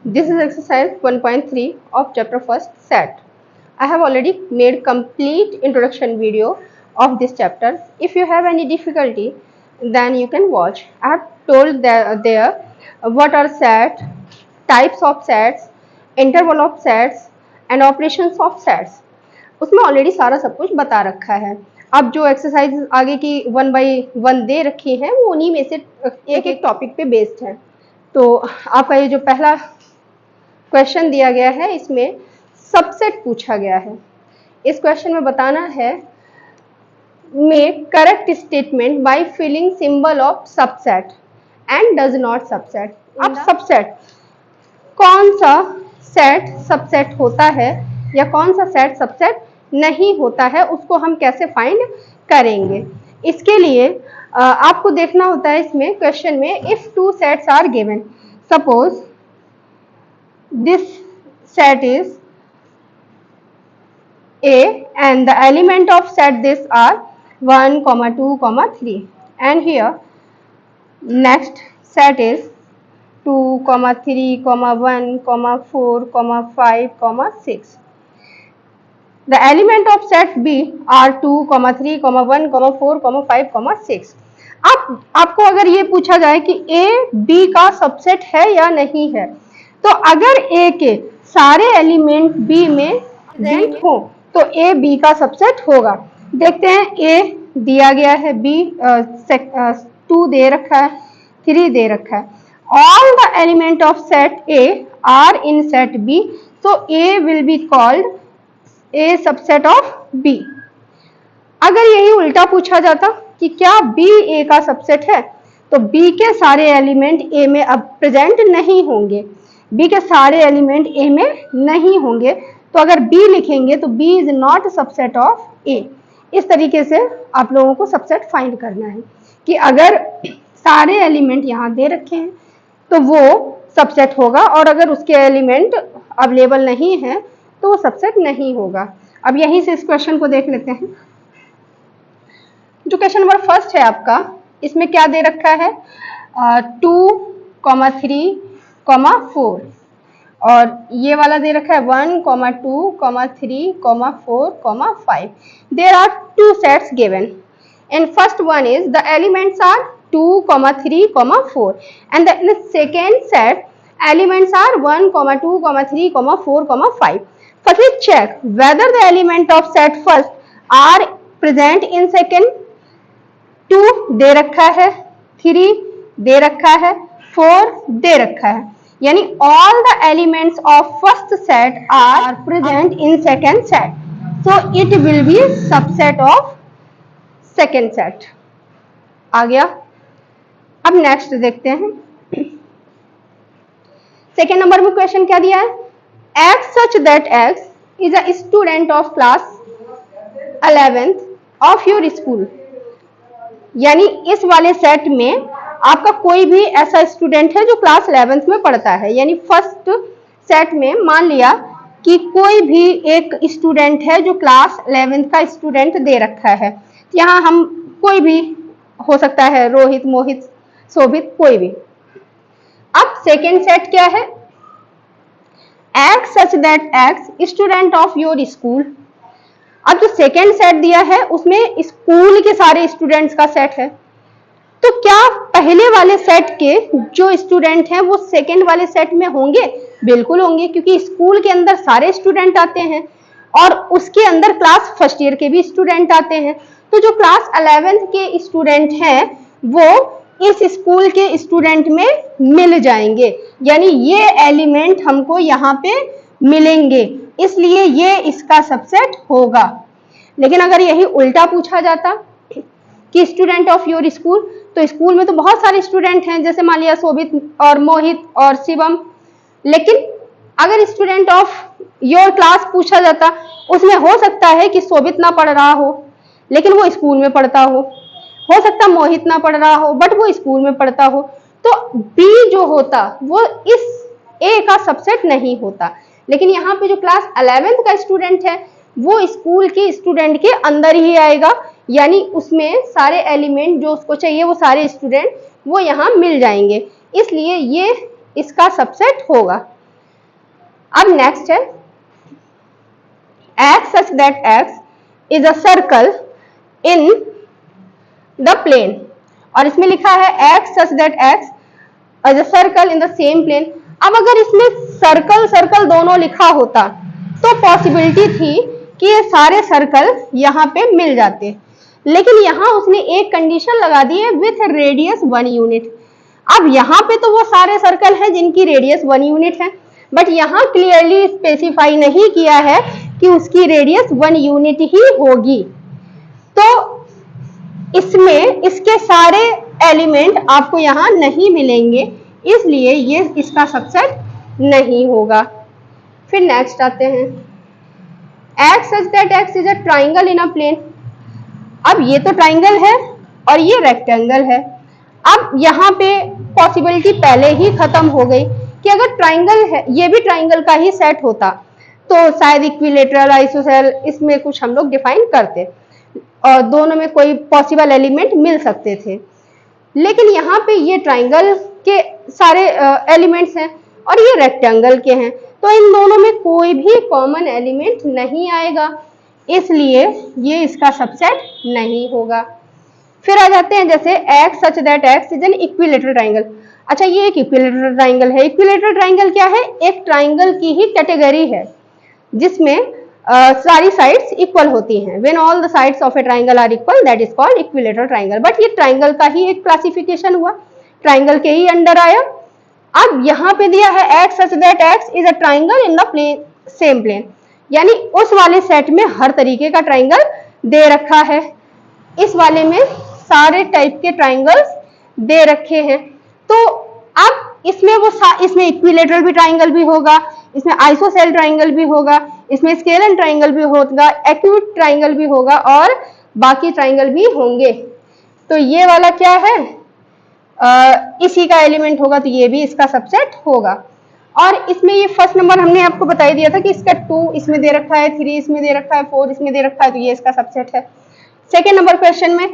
This is exercise 1.3 of chapter 1st set. I have already made complete introduction video of this chapter. If you have any difficulty, then you can watch. I have told there what are sets, types of sets, interval of sets and operations of sets. उसमें already सारा सब कुछ बता रखा है. अब जो exercise आगे की 1 by 1 दे रखी हैं वो उन्हीं में से एक एक टॉपिक पे बेस्ड है. तो आपका ये जो पहला क्वेश्चन दिया गया है इसमें सबसेट पूछा गया है. इस क्वेश्चन में बताना है make correct statement by filling symbol of subset and does not subset. अब सबसेट कौन सा सेट सबसेट होता है या कौन सा सेट सबसेट नहीं होता है उसको हम कैसे फाइंड करेंगे. इसके लिए आपको देखना होता है इसमें क्वेश्चन में if two sets are given, suppose this set is A and the element of set this are 1, 2, 3 and here next set is 2, 3, 1, 4, 5, 6. The element of set B are 2, 3, 1, 4, 5, 6. अब आपको अगर ये पूछा जाए कि A B का subset है या नहीं है, तो अगर A के सारे एलिमेंट B में प्रेजेंट हो तो A B का सबसेट होगा. देखते हैं A दिया गया है, B 2 दे रखा है, 3 दे रखा है. All the element of set A are in set B, so A will be called A subset of B. अगर यही उल्टा पूछा जाता कि क्या B A का सबसेट है, तो B के सारे एलिमेंट A में अब प्रेजेंट नहीं होंगे, B के सारे एलिमेंट A में नहीं होंगे, तो अगर B लिखेंगे तो B is not subset of A. इस तरीके से आप लोगों को सबसेट फाइंड करना है कि अगर सारे एलिमेंट यहाँ दे रखे हैं तो वो सबसेट होगा और अगर उसके एलिमेंट अवेलेबल नहीं है तो वो सबसेट नहीं होगा. अब यहीं से इस क्वेश्चन को देख लेते हैं. जो क्वेश्चन नंबर फर्स्ट है आपका, इसमें क्या दे रखा है 2, 3, 4 और ये वाला दे रखा है 1, 2, 3, 4, 5. There are two sets given and first one is the elements are 2, 3, 4 and the second set elements are 1, 2, 3, 4, 5. Firstly check whether the element of set first are present in second. 2 दे रखा है, 3 दे रखा है, 4 दे रखा है, यानी all the elements of first set are present in second set, so it will be subset of second set. आ गया. अब नेक्स्ट देखते हैं. सेकेंड नंबर में क्वेश्चन क्या दिया है, x such that x is a student of class 11th of your school. यानी इस वाले सेट में आपका कोई भी ऐसा स्टूडेंट है जो क्लास 11th में पढ़ता है. यानी फर्स्ट सेट में मान लिया कि कोई भी एक स्टूडेंट है जो क्लास 11th का स्टूडेंट दे रखा है. यहाँ हम कोई भी हो सकता है, रोहित, मोहित, शोभित, कोई भी. अब सेकेंड सेट क्या है, x such that x student of your school. अब जो सेकेंड सेट दिया है उसमें स्कूल के सारे स्टूडेंट्स का सेट है, तो क्या पहले वाले सेट के जो स्टूडेंट हैं वो सेकेंड वाले सेट में होंगे? बिल्कुल होंगे, क्योंकि स्कूल के अंदर सारे स्टूडेंट आते हैं और उसके अंदर क्लास फर्स्ट ईयर के भी स्टूडेंट आते हैं. तो जो क्लास 11th के स्टूडेंट हैं वो इस स्कूल के स्टूडेंट में मिल जाएंगे, यानी ये एलिमेंट हमको यहाँ पे मिलेंगे, इसलिए ये इसका सबसेट होगा. लेकिन अगर यही उल्टा पूछा जाता कि स्टूडेंट ऑफ योर स्कूल, तो स्कूल में तो बहुत सारे स्टूडेंट हैं, जैसे मान लिया शोभित और मोहित और शिवम, लेकिन अगर स्टूडेंट ऑफ योर क्लास पूछा जाता, उसमें हो सकता है कि शोभित ना पढ़ रहा हो लेकिन वो स्कूल में पढ़ता हो सकता मोहित ना पढ़ रहा हो बट वो स्कूल में पढ़ता हो, तो बी जो होता वो इस ए का सबसेट नहीं होता। लेकिन यहाँ पे जो क्लास 11th का स्टूडेंट है वो स्कूल के स्टूडेंट के अंदर ही आएगा, यानी उसमें सारे एलिमेंट जो उसको चाहिए वो सारे स्टूडेंट वो यहाँ मिल जाएंगे, इसलिए ये इसका सबसेट होगा। अब नेक्स्ट है x such that x is a circle in the plane, और इसमें लिखा है x such that x is a circle in the same plane। अब अगर इसमें सर्कल सर्कल दोनों लिखा होता तो पॉसिबिलिटी थी कि ये सारे सर्कल यहाँ पे मिल जाते, लेकिन यहाँ उसने एक कंडीशन लगा दी है विथ रेडियस 1 यूनिट। अब यहाँ पे तो वो सारे सर्कल हैं जिनकी रेडियस 1 यूनिट है, बट यहाँ क्लियरली स्पेसिफाई नहीं किया है कि उसकी रेडियस 1 यूनिट ही होगी, तो इसमें इसके सारे एलिमेंट आपको यहाँ नहीं मिलेंगे, इसलिए ये इसका सबसेट नहीं होगा। फिर नेक्स्ट आते हैं x such that x is a triangle in a plane। अब ये तो ट्राइंगल है और ये रेक्टेंगल है। अब यहाँ पे पॉसिबिलिटी पहले ही खत्म हो गई कि अगर ट्राइंगल है, ये भी ट्राइंगल का ही सेट होता तो शायद इक्विलेटरल आइसोसेल इसमें कुछ हम लोग डिफाइन करते और दोनों में कोई पॉसिबल एलिमेंट मिल सकते थे, लेकिन यहाँ पे ये ट्राइंगल के सारे एलिमेंट्स हैं और ये रेक्टेंगल के हैं, तो इन दोनों में कोई भी कॉमन एलिमेंट नहीं आएगा, इसलिए ये इसका सबसेट नहीं होगा। फिर आ जाते हैं जैसे x such that x is an equilateral triangle। अच्छा, ये एक इक्विलेटरल ट्राइंगल है। इक्विलेटरल ट्राइंगल क्या है? एक ट्राइंगल की ही कैटेगरी है जिसमें सारी साइड्स इक्वल होती हैं। When all the sides of a triangle are equal that is called equilateral triangle. But ये ट्राइंगल का ही एक क्लासिफिकेशन हुआ, ट्राइंगल के ही अंडर आया। अब यहाँ पे दिया है x such that x is a triangle in the plane same plane, यानी उस वाले सेट में हर तरीके का ट्राइंगल दे रखा है, इस वाले में सारे टाइप के ट्राइंगल्स दे रखे हैं। तो अब इसमें इसमें इक्विलेटरल भी ट्राइंगल भी होगा, इसमें आइसोसेल ट्राइंगल भी होगा, इसमें स्केलन ट्राइंगल भी होगा, एक्यूट ट्राइंगल भी होगा और बाकी ट्राइंगल भी होंगे। तो ये वाला क्या है? इसी का एलिमेंट होगा, तो ये भी इसका सबसेट होगा। और इसमें ये फर्स्ट नंबर हमने आपको बता दिया था कि इसका 2 इसमें दे रखा है, 3 इसमें दे रखा है, 4 इसमें दे रखा है, तो ये इसका सबसेट है। सेकेंड नंबर क्वेश्चन में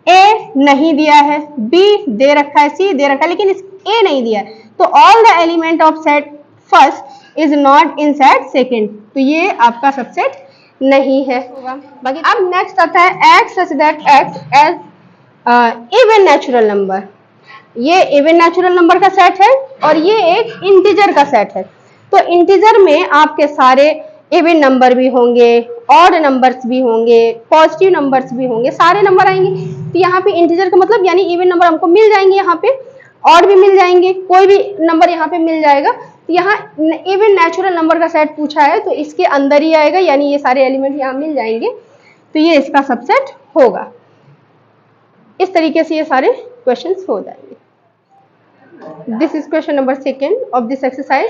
ए नहीं दिया है, बी दे रखा है, सी दे रखा है, लेकिन ए नहीं दिया है, तो all the element of set first is not in set second, तो ये आपका सबसेट नहीं है। बाकी अब नेक्स्ट आता है x such that x as even natural number. ये इवन नेचुरल नंबर का सेट है और ये एक इंटीजर का सेट है। तो इंटीजर में आपके सारे इवन नंबर भी होंगे, ऑड नंबर्स भी होंगे, पॉजिटिव नंबर्स भी होंगे, सारे नंबर आएंगे। तो यहाँ पे इंटीजर का मतलब यानी इवन नंबर हमको मिल जाएंगे, यहाँ पे ऑड भी मिल जाएंगे, कोई भी नंबर यहाँ पे मिल जाएगा। तो यहाँ इवन नेचुरल नंबर का सेट पूछा है तो इसके अंदर ही आएगा, यानी ये सारे एलिमेंट यहाँ मिल जाएंगे, तो ये इसका सबसेट होगा। इस तरीके से ये सारे क्वेश्चंस हो जाएंगे। This is question number 2 of this exercise.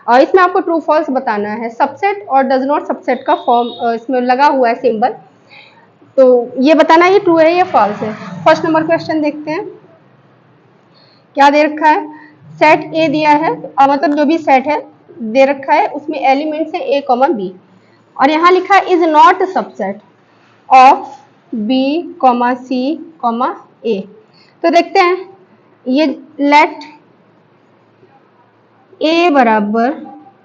और इसमें आपको ट्रू फॉल्स बताना है। सबसेट और डज नॉट सबसेट का फॉर्म इसमें लगा हुआ है सिंबल, तो ये बताना ये ट्रू है या फॉल्स है। फर्स्ट नंबर क्वेश्चन देखते हैं, क्या दे रखा है? सेट ए दिया है, मतलब जो भी सेट है दे रखा है उसमें एलिमेंट्स है ए कॉमा बी, और यहाँ लिखा है is not subset of B comma C comma A. तो देखते हैं, ये लेट ए बराबर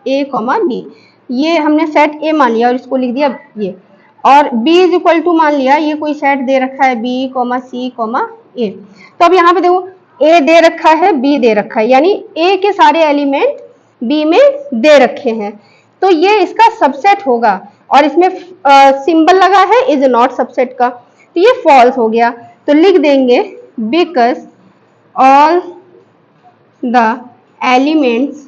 ए कॉमा बी, ये हमने सेट ए मान लिया और इसको लिख दिया ये, और बी इज इक्वल टू मान लिया ये कोई सेट दे रखा है B comma C comma A. तो अब यहाँ पे देखो ए दे रखा है, बी दे रखा है, यानी ए के सारे एलिमेंट बी में दे रखे हैं, तो ये इसका सबसेट होगा। और इसमें सिंबल लगा है इज नॉट सबसेट का, तो ये फॉल्स हो गया। तो लिख देंगे because all the elements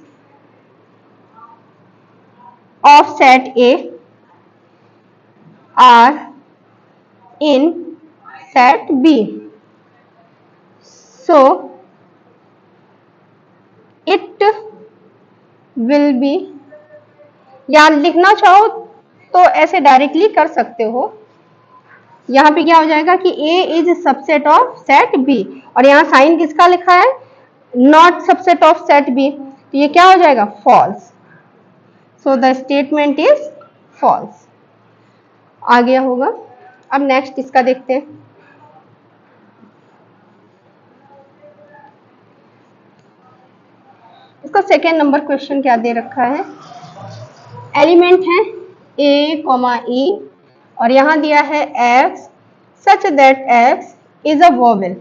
of set A are in set B, so it will be, या लिखना चाहो तो ऐसे डायरेक्टली कर सकते हो। यहाँ पे क्या हो जाएगा कि A is subset of set B, और यहाँ साइन किसका लिखा है, not subset of set B, तो ये क्या हो जाएगा, false. So the statement is false. आ गया होगा। अब नेक्स्ट इसका देखते हैं। इसका सेकेंड नंबर क्वेश्चन क्या दे रखा है, एलिमेंट है A, E, और यहां दिया है X such that X is a vowel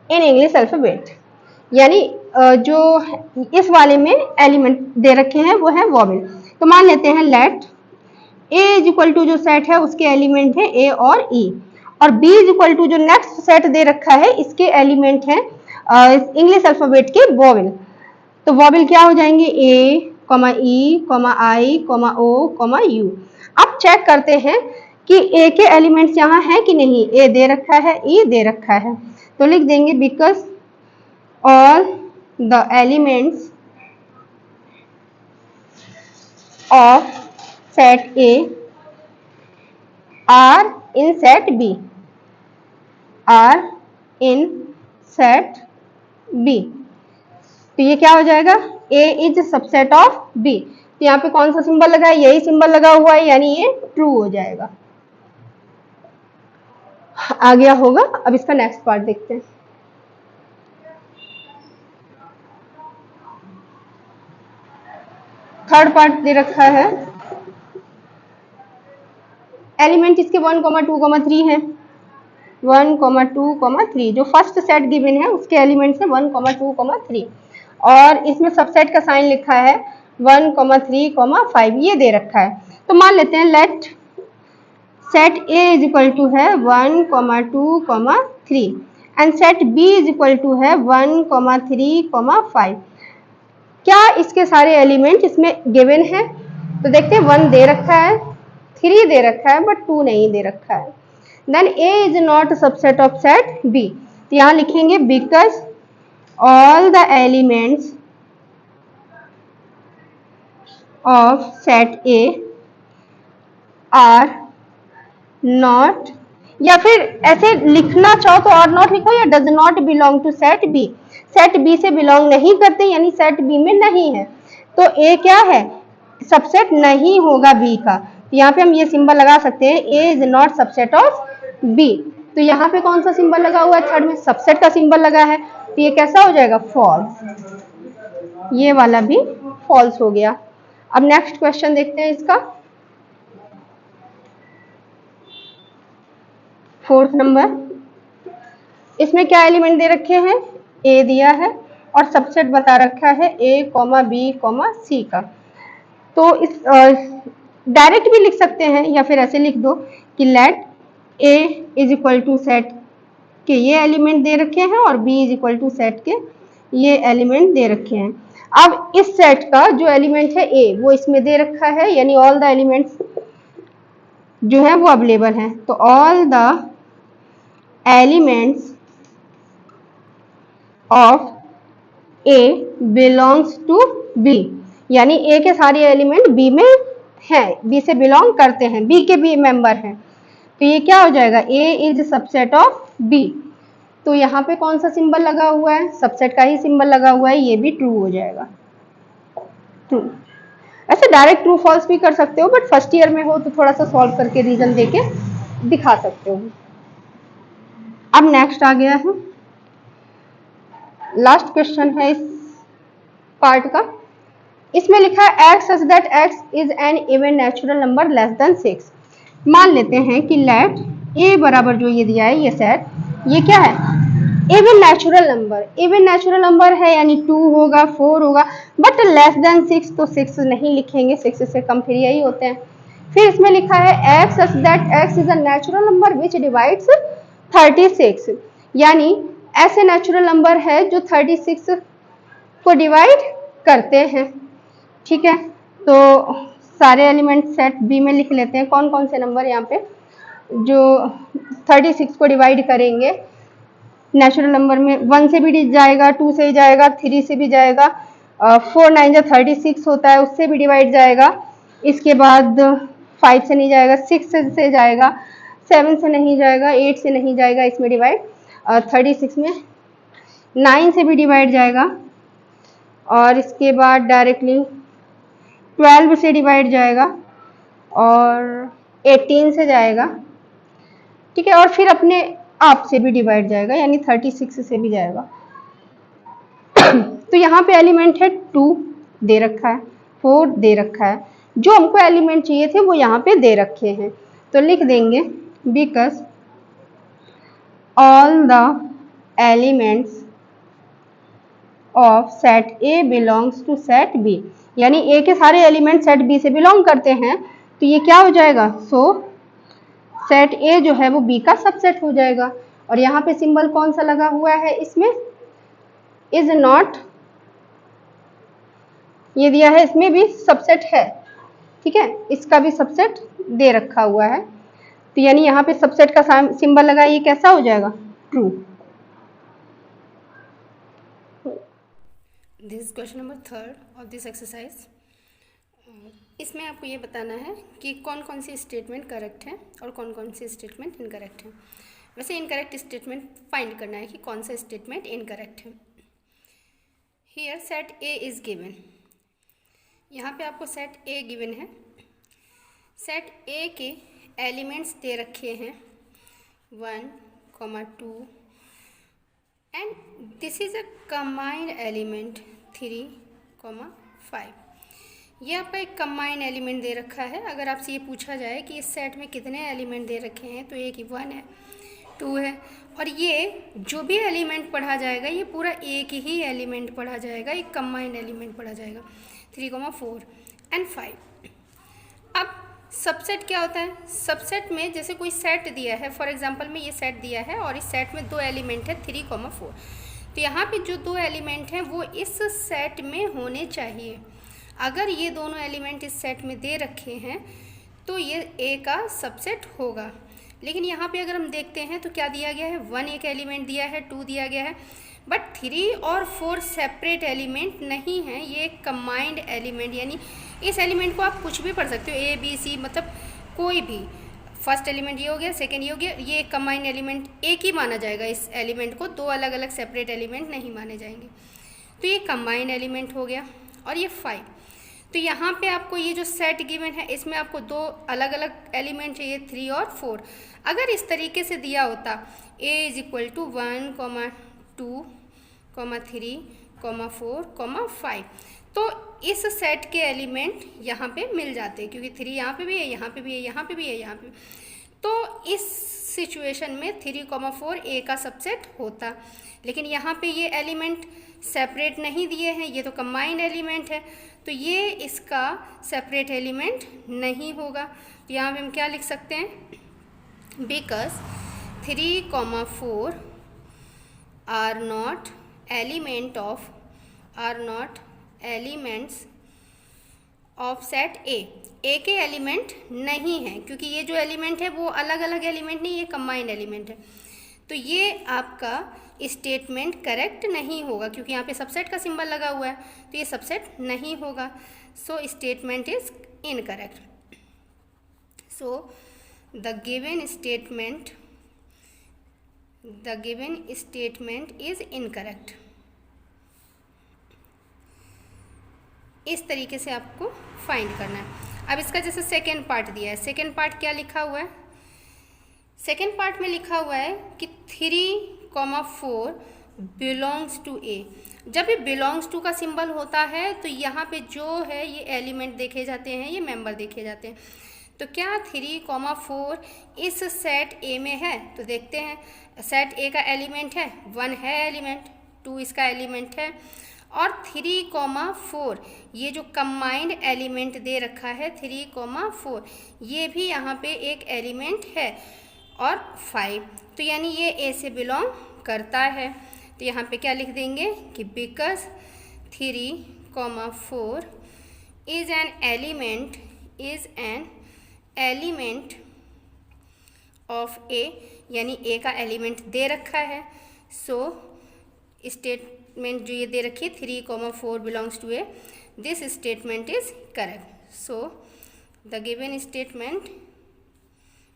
in English alphabet, यानी जो इस वाले में एलिमेंट दे रखे हैं वो है वोवेल। तो मान लेते हैं let A is equal to जो सेट है उसके एलिमेंट है A और E, और B इज इक्वल टू जो नेक्स्ट सेट दे रखा है इसके एलिमेंट है इंग्लिश अल्फाबेट के वोवेल। तो वोवेल क्या हो जाएंगे, A, E, I, O, U। अब चेक करते हैं कि A के एलिमेंट्स यहाँ हैं कि नहीं। A दे रखा है, E दे रखा है, तो लिख देंगे because all the elements of set A are in set B, are in set B। तो ये क्या हो जाएगा, A is subset of B। तो यहाँ पे कौन सा सिंबल लगा है, यही सिंबल लगा हुआ है, यानी ये ट्रू हो जाएगा। आ गया होगा। अब इसका नेक्स्ट पार्ट देखते हैं। थर्ड पार्ट दे रखा है, एलिमेंट इसके 1, 2, 3 है। 1, 2, 3 जो फर्स्ट सेट गिवन है उसके एलिमेंट्स है 1, 2, 3, और इसमें सबसेट का साइन लिखा है 1, 3, 5, ये दे रखा है। तो मान लेते हैं let set A is equal to है 1, 2, 3 and set B is equal to है 1, 3, 5। क्या इसके सारे एलिमेंट इसमें गिवन है, तो देखते हैं 1 दे रखा है, 3 दे रखा है, बट 2 नहीं दे रखा है। Then A is not subset of set B, तो यहाँ लिखेंगे because all the elements of set A are not, या फिर ऐसे लिखना चाहो तो आर नॉट लिखो, या does not belong to set B। Set B से बिलोंग नहीं करते, यानी सेट B में नहीं है, तो A क्या है, सबसेट नहीं होगा B का। तो यहाँ पे हम ये सिंबल लगा सकते हैं A is not subset of B। तो यहाँ पे कौन सा सिंबल लगा हुआ है, थर्ड में सबसेट का सिंबल लगा है, तो ये कैसा हो जाएगा, फॉल्स। ये वाला भी फॉल्स हो गया। अब नेक्स्ट क्वेश्चन देखते हैं इसका, फोर्थ नंबर। इसमें क्या एलिमेंट दे रखे हैं, A दिया है और सबसेट बता रखा है A, B, C का। तो इस डायरेक्ट भी लिख सकते हैं, या फिर ऐसे लिख दो कि let A is equal to set के ये एलिमेंट दे रखे हैं और B is equal to set के ये एलिमेंट दे रखे हैं। अब इस सेट का जो एलिमेंट है A वो इसमें दे रखा है, यानी ऑल द एलिमेंट्स जो है वो अवेलेबल हैं। तो all the elements of A belongs to B, यानी A के सारे एलिमेंट B में हैं, B से बिलोंग करते हैं, B के B मेंबर हैं। तो ये क्या हो जाएगा, A is subset of B। तो यहाँ पे कौन सा सिंबल लगा हुआ है, सबसेट का ही सिंबल लगा हुआ है, ये भी ट्रू हो जाएगा, ट्रू। ऐसे डायरेक्ट ट्रू फॉल्स भी कर सकते हो, बट फर्स्ट ईयर में हो तो थोड़ा सा सॉल्व करके रीजन देके दिखा सकते हो। अब नेक्स्ट आ गया है, लास्ट क्वेश्चन है इस पार्ट का। इसमें लिखा है x such that x is an even natural number less than 6। मान लेते हैं कि लेट a बराबर जो ये दिया है ये सेट, ये क्या है, even natural number. Even natural number है यानी 2 होगा, 4 होगा, बट लेस देन 6 तो 6 नहीं लिखेंगे, 6 से कम फिर यही होते हैं। फिर इसमें लिखा है x such that x is a natural number which divides 36, यानी ऐसे नेचुरल नंबर है जो 36 को डिवाइड करते हैं। ठीक है, तो सारे एलिमेंट सेट बी में लिख लेते हैं। कौन कौन से नंबर यहाँ पे जो 36 को डिवाइड करेंगे नेचुरल नंबर में, 1 से भी जाएगा, 2 से जाएगा, 3 से भी जाएगा, 4 9 जा 36 होता है, उससे भी डिवाइड जाएगा। इसके बाद 5 से नहीं जाएगा, 6 से जाएगा, 7 से नहीं जाएगा, 8 से नहीं जाएगा इसमें डिवाइड, 36 में 9 से भी डिवाइड जाएगा, और इसके बाद डायरेक्टली 12 से डिवाइड जाएगा और 18 से जाएगा, ठीक है, और फिर अपने आप से भी डिवाइड जाएगा, यानी 36 से भी जाएगा। तो यहाँ पे एलिमेंट है 2 दे रखा है, 4 दे रखा है, जो हमको एलिमेंट चाहिए थे वो यहाँ पे दे रखे हैं। तो लिख देंगे because all the elements of set A belongs to set B, यानी ए के सारे एलिमेंट सेट बी से बिलोंग करते हैं, तो ये क्या हो जाएगा, सो सेट ए जो है वो बी का सबसेट हो जाएगा। और यहाँ पे सिंबल कौन सा लगा हुआ है, इसमें इज नॉट, ये दिया है, इसमें भी सबसेट है, ठीक है, इसका भी सबसेट दे रखा हुआ है, तो यानी यहाँ पे सबसेट का सिंबल लगा, ये कैसा हो जाएगा, true. This is question number 3 of this exercise. इसमें आपको ये बताना है कि कौन कौन सी स्टेटमेंट करेक्ट है और कौन कौन सी स्टेटमेंट इनकरेक्ट है। वैसे इनकरेक्ट स्टेटमेंट फाइंड करना है कि कौन सा स्टेटमेंट इनकरेक्ट है। Here set A is given, यहाँ पे आपको सेट ए गिवन है। सेट ए के एलिमेंट्स दे रखे हैं 1, 2 and this is a combined element 3, 5। ये आपका एक कंबाइंड एलिमेंट दे रखा है। अगर आपसे ये पूछा जाए कि इस सेट में कितने एलिमेंट दे रखे हैं, तो एक ही 1 है, 2 है, और ये जो भी एलिमेंट पढ़ा जाएगा ये पूरा एक ही एलिमेंट पढ़ा जाएगा, एक कंबाइंड एलिमेंट पढ़ा जाएगा 3, 4 एंड 5। अब सबसेट क्या होता है, सबसेट में जैसे कोई सेट दिया है, फॉर एग्जांपल में ये सेट दिया है और इस सेट में 2 एलिमेंट है 3, 4, तो यहाँ पे जो 2 एलिमेंट हैं वो इस सेट में होने चाहिए। अगर ये दोनों एलिमेंट इस सेट में दे रखे हैं तो ये ए का सबसेट होगा। लेकिन यहाँ पे अगर हम देखते हैं तो क्या दिया गया है, 1 एक एलिमेंट दिया है, 2 दिया गया है, बट 3 और 4 सेपरेट एलिमेंट नहीं हैं, ये एक कंबाइंड एलिमेंट, यानी इस एलिमेंट को आप कुछ भी पढ़ सकते हो, ए बी सी, मतलब कोई भी। फर्स्ट एलिमेंट ये हो गया, सेकेंड ये हो गया, ये एक कंबाइंड एलिमेंट एक ही माना जाएगा, इस एलिमेंट को 2 अलग अलग सेपरेट एलिमेंट नहीं माने जाएंगे। तो ये कंबाइंड एलिमेंट हो गया। और ये 5, तो यहाँ पे आपको ये जो सेट गिवन है इसमें आपको 2 अलग अलग एलिमेंट चाहिए 3 और 4। अगर इस तरीके से दिया होता a इज इक्वल टू 1, 2, 3, 4, 5, तो इस सेट के एलिमेंट यहाँ पे मिल जाते, क्योंकि 3 यहाँ पे भी है, यहाँ पे भी है, यहाँ पे भी है, यहाँ पे। तो इस सिचुएशन में 3, 4 ए का सबसेट होता। लेकिन यहाँ पे ये एलिमेंट सेपरेट नहीं दिए हैं, ये तो कंबाइंड एलिमेंट है, तो ये इसका सेपरेट एलिमेंट नहीं होगा। तो यहाँ पे हम क्या लिख सकते हैं, because 3, 4 are not elements of set A के एलिमेंट नहीं है, क्योंकि ये जो एलिमेंट है वो अलग अलग एलिमेंट नहीं, ये कंबाइंड एलिमेंट है। तो ये आपका स्टेटमेंट करेक्ट नहीं होगा, क्योंकि यहाँ पे सबसेट का सिंबल लगा हुआ है, तो ये सबसेट नहीं होगा। So statement is incorrect. So the given statement is incorrect. इस तरीके से आपको फाइंड करना है। अब इसका जैसे सेकेंड पार्ट दिया है, सेकेंड पार्ट क्या लिखा हुआ है, सेकेंड पार्ट में लिखा हुआ है कि 3, 4 बिलोंग्स टू ए। जब ये बिलोंग्स टू का सिंबल होता है तो यहाँ पे जो है ये एलिमेंट देखे जाते हैं, ये मेंबर देखे जाते हैं। तो क्या 3, 4 इस सेट ए में है, तो देखते हैं सेट ए का एलिमेंट है, 1 है एलिमेंट, 2 इसका एलिमेंट है, और 3, 4 ये जो कंबाइंड एलिमेंट दे रखा है 3, 4 ये भी यहाँ पे एक एलिमेंट है, और 5, तो यानी ये ए से बिलोंग करता है। तो यहाँ पे क्या लिख देंगे कि because 3, 4 is an element of A, यानी ए का एलिमेंट दे रखा है। सो स्टेटमेंट जो ये दे रखी है 3, 4 belongs to A, this statement is correct. So the given statement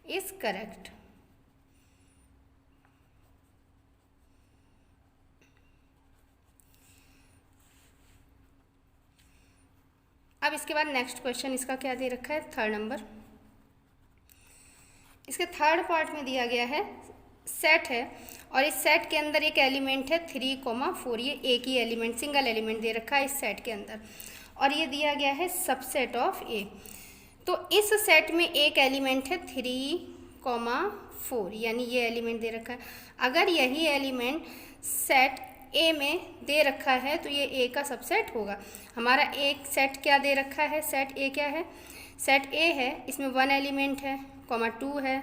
is correct. अब इसके बाद नेक्स्ट क्वेश्चन इसका क्या दे रखा है, 3rd नंबर। इसके 3rd पार्ट में दिया गया है सेट है, और इस सेट के अंदर एक एलिमेंट है 3, 4, ये एक ही एलिमेंट सिंगल एलिमेंट दे रखा है इस सेट के अंदर, और ये दिया गया है सबसेट ऑफ ए। तो इस सेट में एक एलिमेंट है 3, 4, यानी ये एलिमेंट दे रखा है। अगर यही एलिमेंट सेट ए में दे रखा है तो ये ए का सबसेट होगा। हमारा एक सेट क्या दे रखा है, सेट ए क्या है, सेट ए है, इसमें 1 एलिमेंट है, 2 है,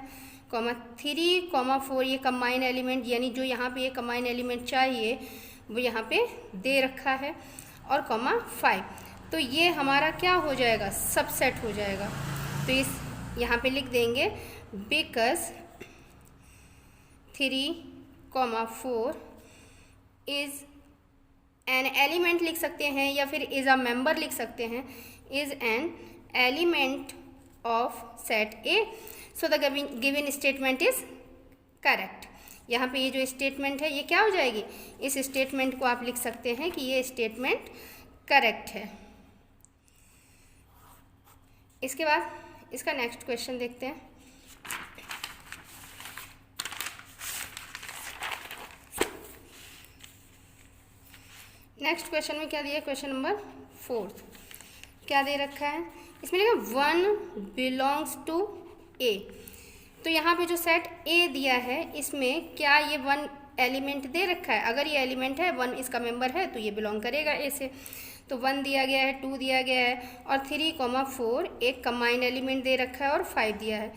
3, 4 ये कंबाइन एलिमेंट, यानी जो यहाँ पे ये कंबाइन एलिमेंट चाहिए वो यहाँ पे दे रखा है, और 5। तो ये हमारा क्या हो जाएगा, सबसेट हो जाएगा। तो इस यहाँ पे लिख देंगे बिकॉज 3, 4 इज एन एलिमेंट लिख सकते हैं, या फिर इज अ मेंबर लिख सकते हैं, is an element of set A. So the given statement is correct. यहाँ पे ये जो स्टेटमेंट है ये क्या हो जाएगी, इस स्टेटमेंट को आप लिख सकते हैं कि ये स्टेटमेंट करेक्ट है। इसके बाद इसका नेक्स्ट क्वेश्चन देखते हैं। नेक्स्ट क्वेश्चन में क्या दिया, क्वेश्चन नंबर 4 क्या दे रखा है, इसमें लिखा 1 बिलोंग्स टू ए। तो यहाँ पे जो सेट ए दिया है इसमें क्या ये 1 एलिमेंट दे रखा है, अगर ये एलिमेंट है 1 इसका मेंबर है तो ये बिलोंग करेगा ए से। तो 1 दिया गया है, 2 दिया गया है, और 3, 4 एक कंबाइन एलिमेंट दे रखा है, और 5 दिया है।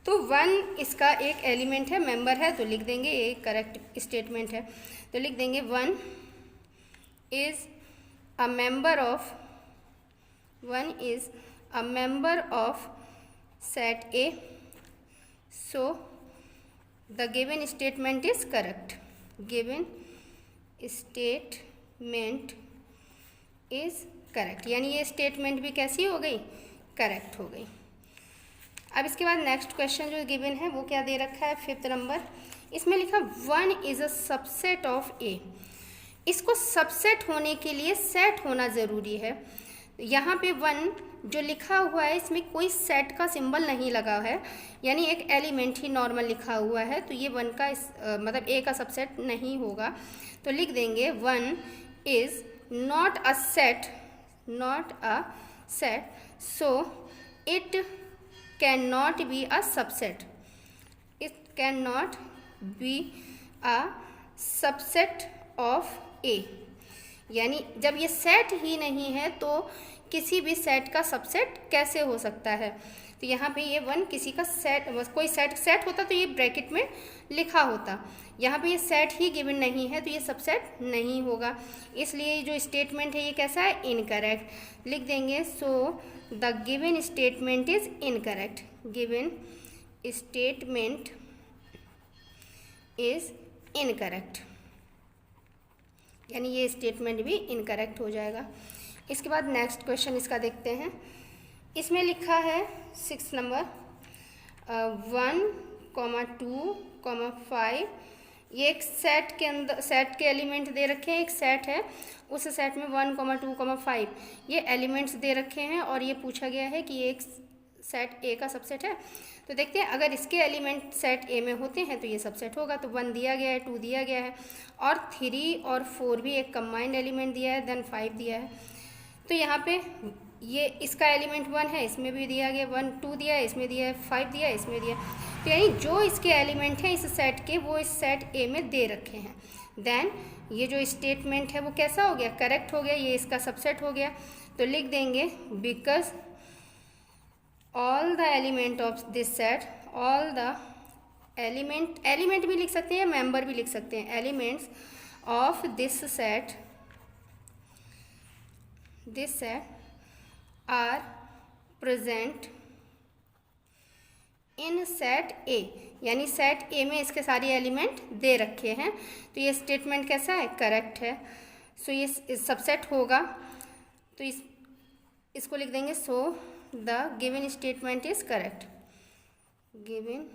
तो 1 इसका एक एलिमेंट है, मेंबर है, तो लिख देंगे ये करेक्ट स्टेटमेंट है। तो लिख देंगे 1 is a member of set A, so the given statement is correct. Given statement is correct, यानी ये स्टेटमेंट भी कैसी हो गई, करेक्ट हो गई। अब इसके बाद नेक्स्ट क्वेश्चन जो गिवन है वो क्या दे रखा है, 5th नंबर। इसमें लिखा 1 is a subset of A। इसको सबसेट होने के लिए सेट होना ज़रूरी है। यहाँ पे 1 जो लिखा हुआ है इसमें कोई सेट का सिंबल नहीं लगा है, यानी एक एलिमेंट ही नॉर्मल लिखा हुआ है, तो ये 1 का मतलब ए का सबसेट नहीं होगा। तो लिख देंगे 1 is not a set, so it can not be a subset, it can not be a subset of A. यानी जब ये सेट ही नहीं है तो किसी भी सेट का सबसेट कैसे हो सकता है। तो यहाँ पे ये 1 किसी का सेट, कोई सेट होता तो ये ब्रैकेट में लिखा होता, यहाँ पे ये सेट ही गिवन नहीं है तो ये सबसेट नहीं होगा, इसलिए जो स्टेटमेंट है ये कैसा है, इनकरेक्ट। लिख देंगे सो the given statement is incorrect, given statement is incorrect, यानी ये स्टेटमेंट भी इनकरेक्ट हो जाएगा। इसके बाद नेक्स्ट क्वेश्चन इसका देखते हैं। इसमें लिखा है 6 नंबर 1, 2, 5, ये एक सेट के अंदर सेट के एलिमेंट दे रखे हैं, एक सेट है उस सेट में 1, 2, 5 ये एलिमेंट्स दे रखे हैं, और ये पूछा गया है कि ये एक सेट ए का सबसेट है। तो देखते हैं अगर इसके एलिमेंट सेट ए में होते हैं तो ये सबसेट होगा। तो 1 दिया गया है, 2 दिया गया है, और 3 और 4 भी एक कंबाइंड एलिमेंट दिया है, देन 5 दिया है। तो यहाँ पे ये इसका एलिमेंट 1 है, इसमें भी दिया गया 1, 2 दिया है, इसमें दिया है 5 दिया है, इसमें दिया है। तो यानी जो इसके एलिमेंट हैं इस सेट के वो इस सेट ए में दे रखे हैं, देन ये जो स्टेटमेंट है वो कैसा हो गया, करेक्ट हो गया, ये इसका सबसेट हो गया। तो लिख देंगे because all the element of this set, all the element भी लिख सकते हैं, मेंबर भी लिख सकते हैं, elements of this set are present in set A, यानी सेट ए में इसके सारे एलिमेंट दे रखे हैं, तो ये स्टेटमेंट कैसा है, करेक्ट है। सो ये सबसेट होगा, तो इसको लिख देंगे सो the given statement is correct, given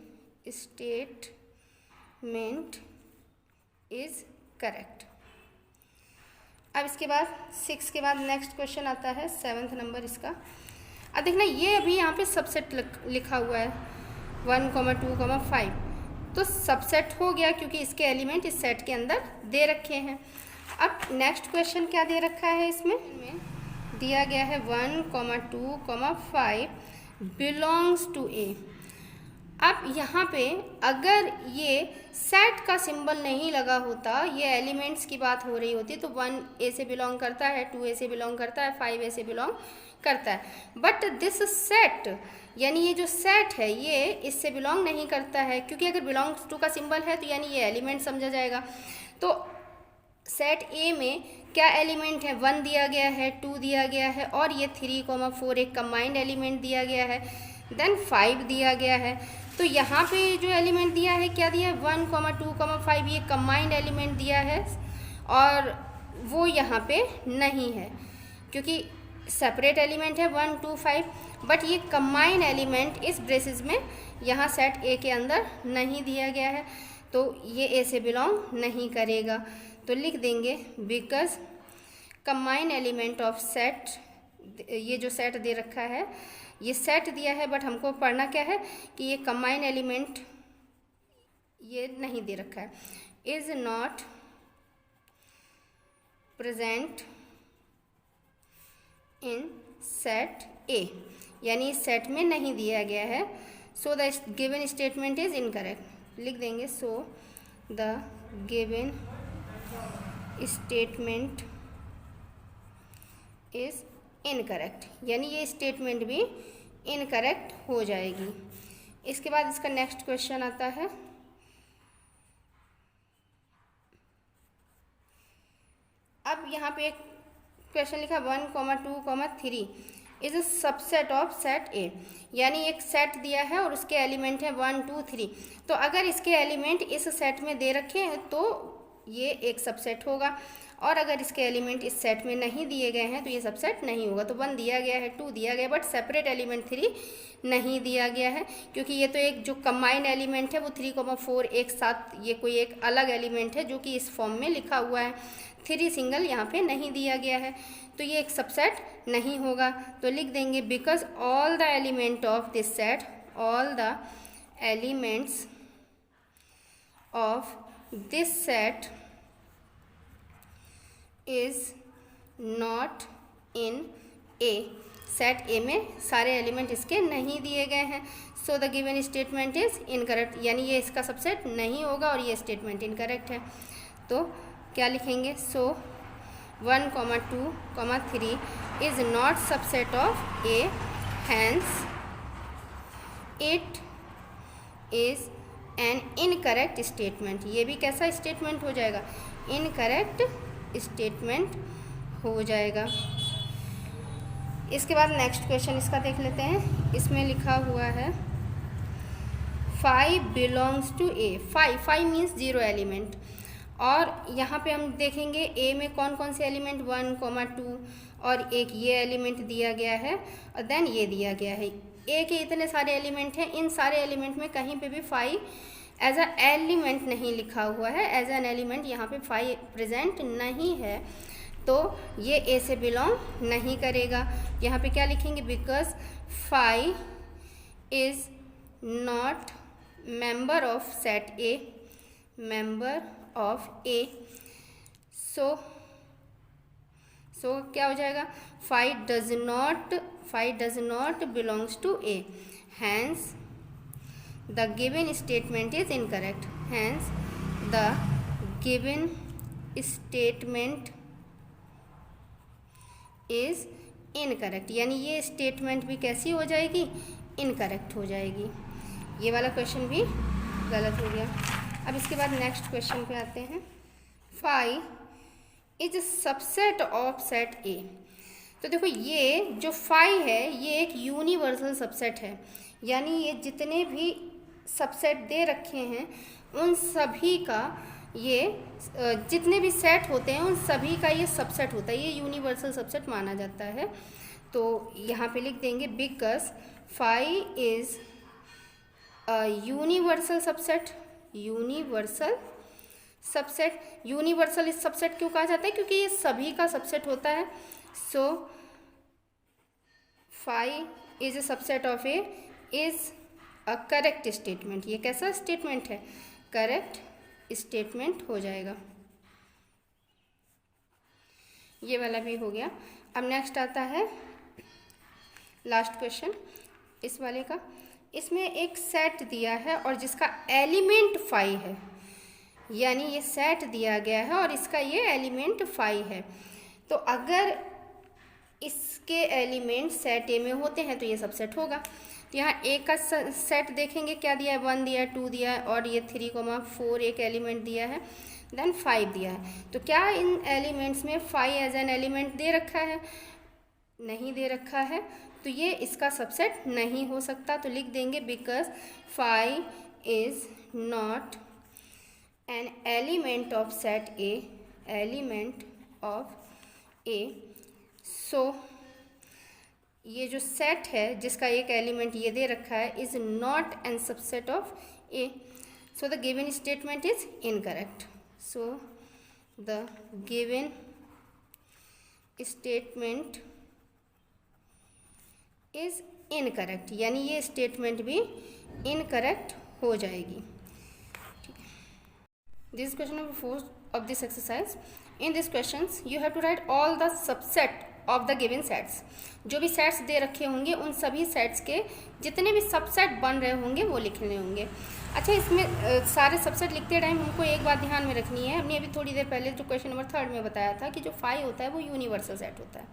statement is correct. अब इसके बाद 6 के बाद नेक्स्ट क्वेश्चन आता है 7th नंबर इसका। अब देखना ये अभी यहाँ पे सबसेट लिखा हुआ है 1, 2, 5, तो सबसेट हो गया क्योंकि इसके एलिमेंट इस सेट के अंदर दे रखे हैं। अब नेक्स्ट क्वेश्चन क्या दे रखा है, इसमें दिया गया है 1, 2, 5 बिलोंग्स टू ए। अब यहाँ पे अगर ये सेट का सिंबल नहीं लगा होता, ये एलिमेंट्स की बात हो रही होती, तो 1 ए से बिलोंग करता है, 2 ए से बिलोंग करता है, 5 ए से बिलोंग करता है। बट दिस सेट, यानी ये जो सेट है ये इससे बिलोंग नहीं करता है, क्योंकि अगर बिलोंग्स टू का सिंबल है तो यानी ये एलिमेंट समझा जाएगा। तो सेट ए में क्या एलिमेंट है, 1 दिया गया है, 2 दिया गया है, और ये 3, 4 एक कंबाइंड एलिमेंट दिया गया है, देन 5 दिया गया है। तो यहाँ पे जो एलिमेंट दिया है क्या दिया है, 1, 2, 5 ये कंबाइंड एलिमेंट दिया है, और वो यहाँ पे नहीं है क्योंकि सेपरेट एलिमेंट है 1, 2, 5, बट ये कंबाइंड एलिमेंट इस ब्रेसेस में यहाँ सेट ए के अंदर नहीं दिया गया है, तो ये ए से बिलोंग नहीं करेगा। तो लिख देंगे because combined element of set, ये जो सेट दे रखा है ये सेट दिया है, बट हमको पढ़ना क्या है कि ये कंबाइंड एलिमेंट ये नहीं दे रखा है, is not present in set A, यानी इस सेट में नहीं दिया गया है। सो the given statement is incorrect, लिख देंगे सो the given statement is incorrect, यानी ये स्टेटमेंट भी इनकरेक्ट हो जाएगी। इसके बाद इसका नेक्स्ट क्वेश्चन आता है अब यहाँ पे एक क्वेश्चन लिखा 1, 2, 3 is a subset of set A, यानी एक सेट दिया है और उसके एलिमेंट है 1, 2, 3। तो अगर इसके एलिमेंट इस सेट में दे रखे हैं तो ये एक सबसेट होगा, और अगर इसके एलिमेंट इस सेट में नहीं दिए गए हैं तो ये सबसेट नहीं होगा। तो 1 दिया गया है, 2 दिया गया, बट सेपरेट एलिमेंट 3 नहीं दिया गया है, क्योंकि ये तो एक जो कंबाइंड एलिमेंट है वो 3, 4 एक साथ, ये कोई एक अलग एलिमेंट है जो कि इस फॉर्म में लिखा हुआ है, 3 सिंगल यहाँ पे नहीं दिया गया है, तो ये एक सबसेट नहीं होगा। तो लिख देंगे because all the element of this set, all the elements of this set is not in A, set ए में सारे एलिमेंट इसके नहीं दिए गए हैं। सो the given statement is incorrect, यानी ये इसका सबसेट नहीं होगा और ये स्टेटमेंट इनकरेक्ट है। तो क्या लिखेंगे, so 1, 2, 3 is not subset of A, hence it is an incorrect statement. ये भी कैसा स्टेटमेंट हो जाएगा, इनकरेक्ट स्टेटमेंट हो जाएगा। इसके बाद नेक्स्ट क्वेश्चन इसका देख लेते हैं। इसमें लिखा हुआ है 5 belongs to A, 5 means 0 element, और यहाँ पे हम देखेंगे ए में कौन कौन से एलिमेंट 1, 2 और एक ये एलिमेंट दिया गया है, और देन ये दिया गया है। ए के इतने सारे एलिमेंट हैं, इन सारे एलिमेंट में कहीं पे भी 5 एज अ एलिमेंट नहीं लिखा हुआ है, एज एन एलिमेंट यहाँ पे 5 प्रेजेंट नहीं है, तो ये ए से बिलोंग नहीं करेगा। यहाँ पे क्या लिखेंगे, because 5 is not member of set A, member of A. So क्या हो जाएगा, 5 does not belongs to A, hence the given statement is incorrect, hence the given statement is incorrect, यानी ये स्टेटमेंट भी कैसी हो जाएगी, इनकरेक्ट हो जाएगी। ये वाला क्वेश्चन भी गलत हो गया। अब इसके बाद नेक्स्ट क्वेश्चन पे आते हैं। 5 इज सबसेट ऑफ सेट ए। तो देखो ये जो 5 है ये एक यूनिवर्सल सबसेट है, यानी ये जितने भी सबसेट दे रखे हैं उन सभी का ये जितने भी सेट होते हैं उन सभी का ये सबसेट होता है, ये यूनिवर्सल सबसेट माना जाता है। तो यहाँ पे लिख देंगे because phi is a universal subset. Universal subset, universal इस सबसेट क्यों कहा जाता है? क्योंकि ये सभी का सबसेट होता है। So phi is a subset of A is a correct statement. ये कैसा स्टेटमेंट है? करेक्ट स्टेटमेंट हो जाएगा। ये वाला भी हो गया। अब नेक्स्ट आता है लास्ट क्वेश्चन इस वाले का। इसमें एक सेट दिया है और जिसका एलिमेंट 5 है, यानी ये सेट दिया गया है और इसका ये एलिमेंट 5 है। तो अगर इसके एलिमेंट सेट ए में होते हैं तो ये सबसेट होगा। तो यहाँ ए का सेट देखेंगे क्या दिया है, 1 दिया है, 2 दिया है और ये 3,4 एक एलिमेंट दिया है, देन 5 दिया है। तो क्या इन एलिमेंट्स में 5 एज एन एलिमेंट दे रखा है? नहीं दे रखा है, तो ये इसका सबसेट नहीं हो सकता। तो लिख देंगे because 5 is not an element of set A, element of A. So ये जो सेट है जिसका एक एलिमेंट ये दे रखा है is not N subset of A. So the given statement is incorrect. So the given statement is incorrect, यानी ये स्टेटमेंट भी इनकरेक्ट हो जाएगी। This is question number 4 of this exercise. In these questions, you have to write all the subset of the given sets. जो भी sets दे रखे होंगे उन सभी सेट्स के जितने भी सबसेट बन रहे होंगे वो लिखने होंगे। अच्छा, इसमें सारे सबसेट लिखते टाइम हमको एक बात ध्यान में रखनी है। हमने अभी थोड़ी देर पहले जो क्वेश्चन नंबर 3 में बताया था कि जो 5 होता है वो यूनिवर्सल सेट होता है।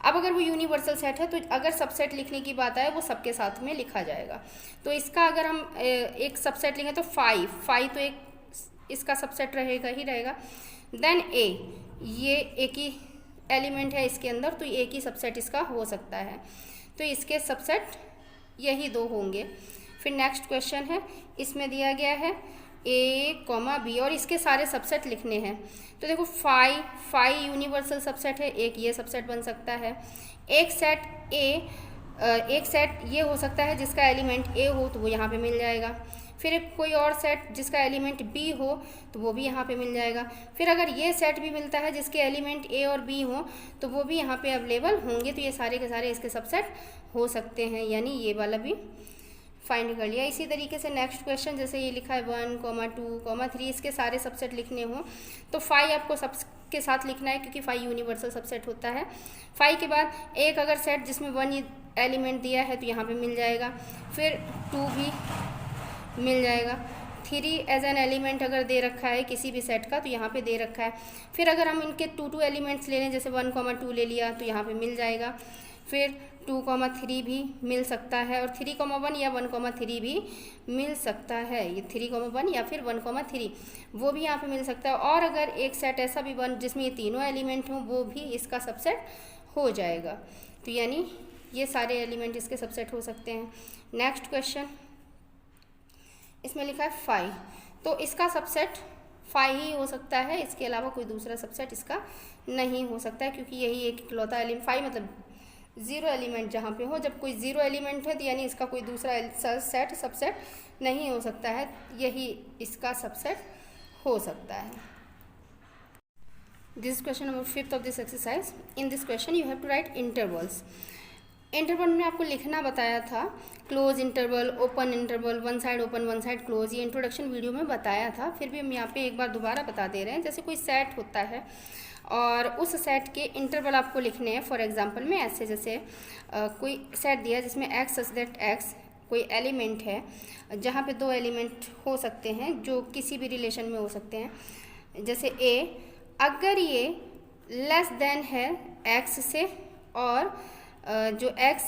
अब अगर वो यूनिवर्सल सेट है तो अगर सबसेट लिखने की बात आए वो सबके साथ में लिखा जाएगा। तो इसका अगर हम एक सबसेट लेंगे तो 5 तो एक इसका सबसेट रहेगा ही रहेगा। देन ए, ये एक ही एलिमेंट है इसके अंदर, तो एक ही सबसेट इसका हो सकता है। तो इसके सबसेट यही 2 होंगे। फिर नेक्स्ट क्वेश्चन है, इसमें दिया गया है ए, बी और इसके सारे सबसेट लिखने हैं। तो देखो 5 यूनिवर्सल सबसेट है, एक ये सबसेट बन सकता है। एक सेट ए, एक सेट ये हो सकता है जिसका एलिमेंट ए हो तो वो यहाँ पे मिल जाएगा। फिर कोई और सेट जिसका एलिमेंट बी हो तो वो भी यहाँ पे मिल जाएगा। फिर अगर ये सेट भी मिलता है जिसके एलिमेंट ए और बी हो तो वो भी यहाँ पे अवेलेबल होंगे। तो ये सारे के सारे इसके सबसेट हो सकते हैं, यानी ये वाला भी फाइंड कर लिया। इसी तरीके से नेक्स्ट क्वेश्चन, जैसे ये लिखा है 1, 2, 3, इसके सारे सबसेट लिखने हो तो 5 आपको सबके साथ लिखना है क्योंकि 5 यूनिवर्सल सबसेट होता है। 5 के बाद एक अगर सेट जिसमें 1 एलिमेंट दिया है तो यहाँ पे मिल जाएगा। फिर 2 भी मिल जाएगा। 3 एज एन एलिमेंट अगर दे रखा है किसी भी सेट का तो यहाँ पे दे रखा है। फिर अगर हम इनके 2 एलिमेंट्स ले लें, जैसे 1, 2 ले लिया तो यहाँ पे मिल जाएगा। फिर 2, 3 भी मिल सकता है और 3, 1 या 1, 3 भी मिल सकता है। ये 3, 1 या फिर 1, 3 वो भी यहाँ पे मिल सकता है। और अगर एक सेट ऐसा भी बन जिसमें ये तीनों एलिमेंट हों वो भी इसका सबसेट हो जाएगा। तो यानी ये सारे एलिमेंट इसके सबसेट हो सकते हैं। नेक्स्ट क्वेश्चन, इसमें लिखा है 5, तो इसका सबसेट 5 ही हो सकता है, इसके अलावा कोई दूसरा सबसेट इसका नहीं हो सकता है क्योंकि यही एक इकलौता एलिमेंट 5 मतलब 0 एलिमेंट जहाँ पे हो। जब कोई 0 एलिमेंट है तो यानी इसका कोई दूसरा सेट सबसेट नहीं हो सकता है, यही इसका सबसेट हो सकता है। This question number 5 of this exercise. In this question you have to write intervals. Interval में आपको लिखना बताया था, close interval, open interval, one side open one side close, ये इंट्रोडक्शन वीडियो में बताया था। फिर भी हम यहाँ पे एक बार दोबारा बता दे रहे हैं। जैसे कोई सेट होता है और उस सेट के इंटरवल आपको लिखने हैं। फॉर एग्जांपल में ऐसे, जैसे कोई सेट दिया जिसमें एक्स सच दैट एक्स कोई एलिमेंट है, जहाँ पे 2 एलिमेंट हो सकते हैं जो किसी भी रिलेशन में हो सकते हैं। जैसे ए, अगर ये लेस देन है एक्स से और जो x